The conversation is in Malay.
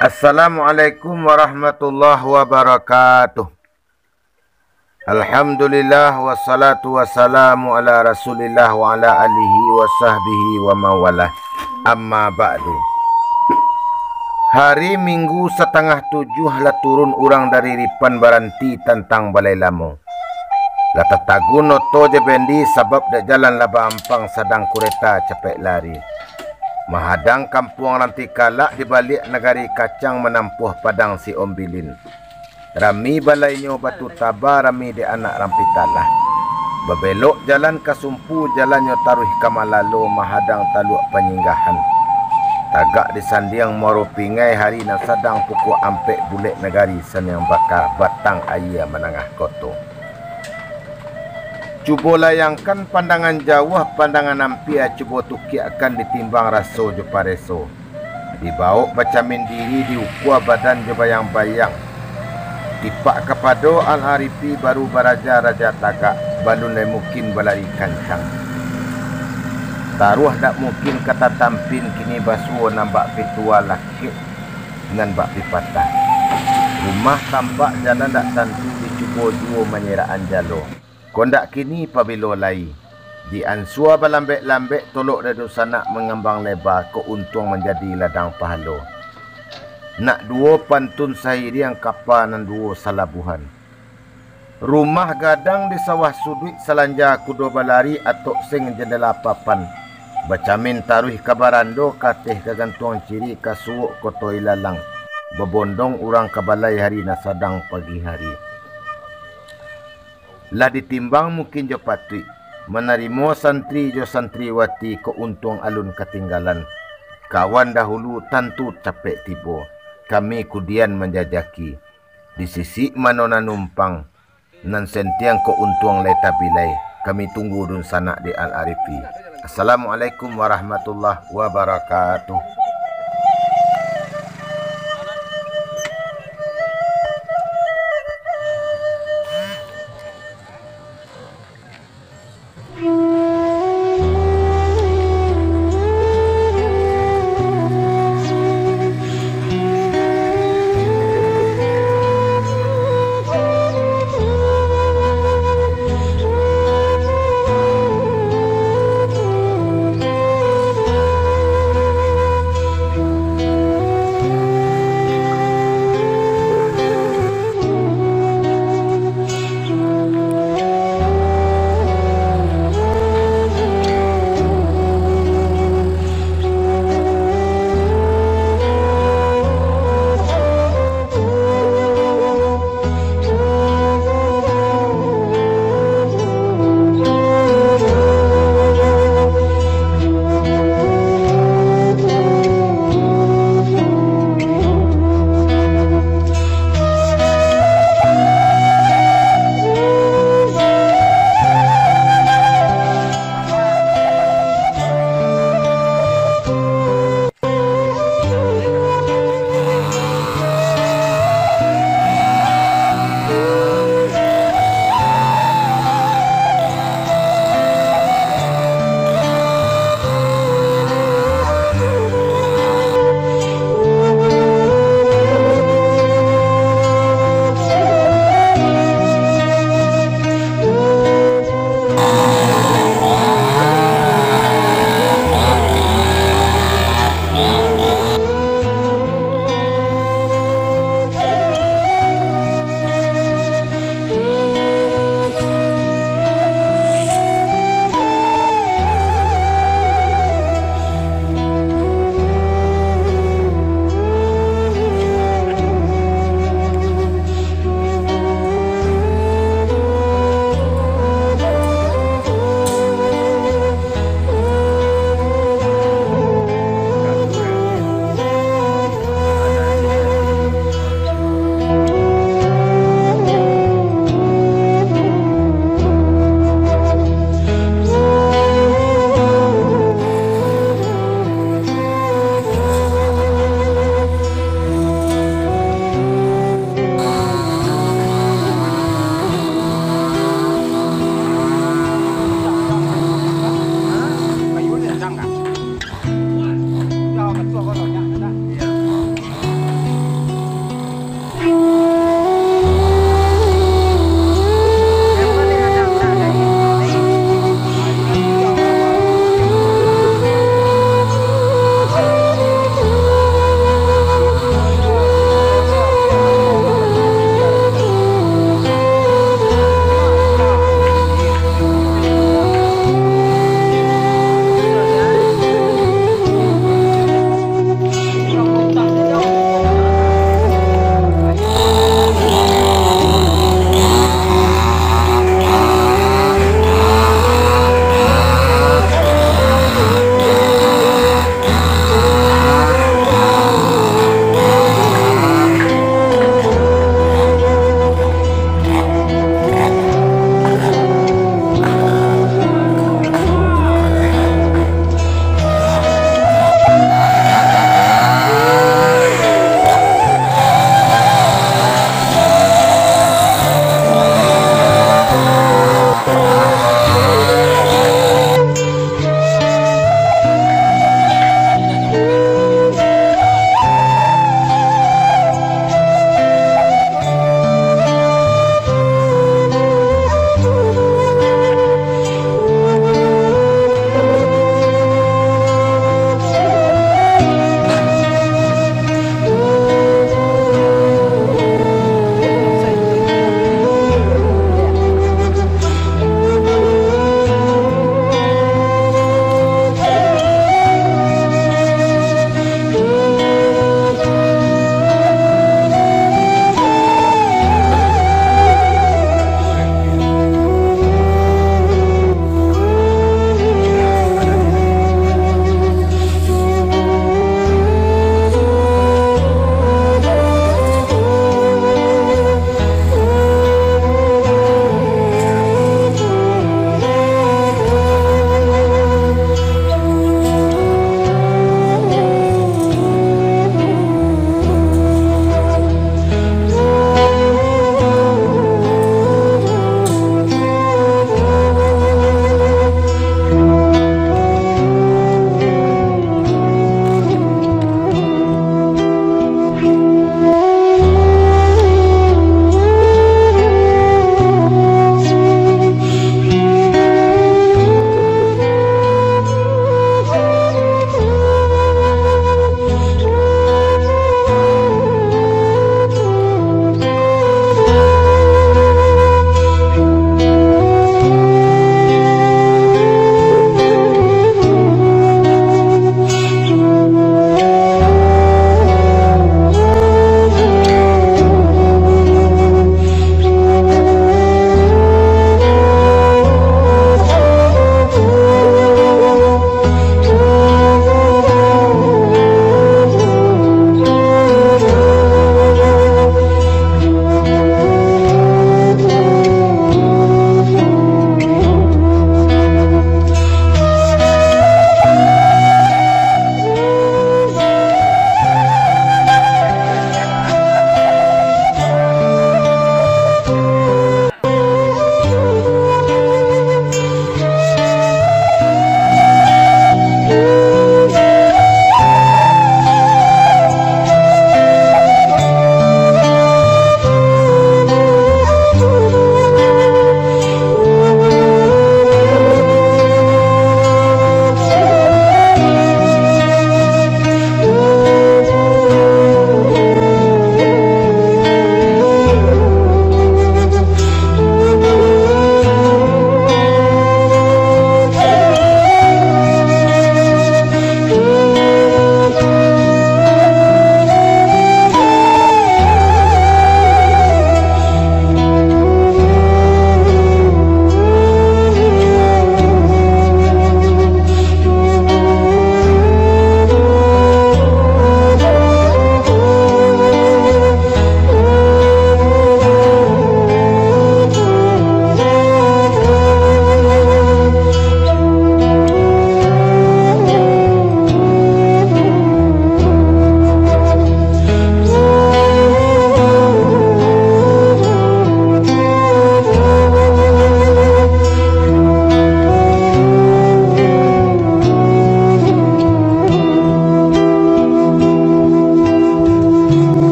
Assalamualaikum warahmatullahi wabarakatuh. Alhamdulillah wassalatu wassalamu ala rasulillah wa ala alihi wa sahbihi wa mawalah. Amma ba'du. Hari Minggu setengah 7 lah turun orang dari Ripan Baranti tentang Balai Lamo. Lah tatagun noto je bendi sebab dak jalan laba ampang sedang kereta cepet lari. Mahadang kampung Ranti Kalak di balik negari kacang menampuh padang si Ombilin. Rami balainyo batu taba rami di anak Rampitalah. Bebelok jalan kasumpu jalannya taruh kamalalo mahadang taluk penyinggahan. Tagak di sandiang moro pingai hari na sedang pukul ampek bulik negari senyang bakar batang ayah menengah koto. Cuba layangkan pandangan jauh, pandangan nampia cuba tuki akan ditimbang raso jo pareso. Dibawa bacamin diri diukua badan jo bayang-bayang. Tipak kepada Al-Arifi baru baraja raja tagak balunai mungkin balari kancang. Taruh tak mungkin kata tampin kini basuh nampak pitua laki dengan bak pipatah. Rumah tampak jalan tak tentu dicuba jua menyeraan jalo. Kondak kini pabilo lai. Di ansua balambek-lambek tolok dadu sanak mengembang lebar keuntung menjadi ladang pahalo. Nak dua pantun sahiri yang kapal dan dua salabuhan. Rumah gadang di sawah sudut selanja kudo balari atau sing jendela papan. Bacamin taruh kabarando katih kegantuang ciri kasuuk koto ilalang. Bebondong urang kabalai hari nasadang pagi hari. Lah ditimbang mungkin jo patui menerima santri jo santriwati keuntung alun ketinggalan. Kawan dahulu tentu capek tibo. Kami kudian menjajaki. Di sisi manona numpang nan sentiang keuntung leta bilai. Kami tunggu dun sanak di Al-Arifi. Assalamualaikum warahmatullahi wabarakatuh.